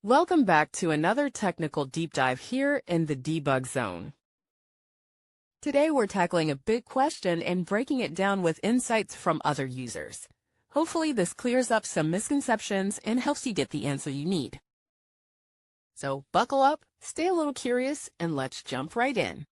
Welcome back to another technical deep dive here in the debug zone. Today we're tackling a big question and breaking it down with insights from other users. Hopefully this clears up some misconceptions and helps you get the answer you need. So buckle up, stay a little curious, and let's jump right in.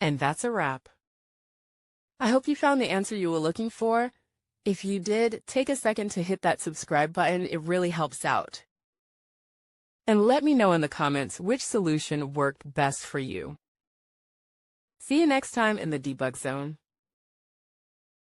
And that's a wrap. I hope you found the answer you were looking for. If you did, take a second to hit that subscribe button. It really helps out. And let me know in the comments which solution worked best for you. See you next time in the debug zone.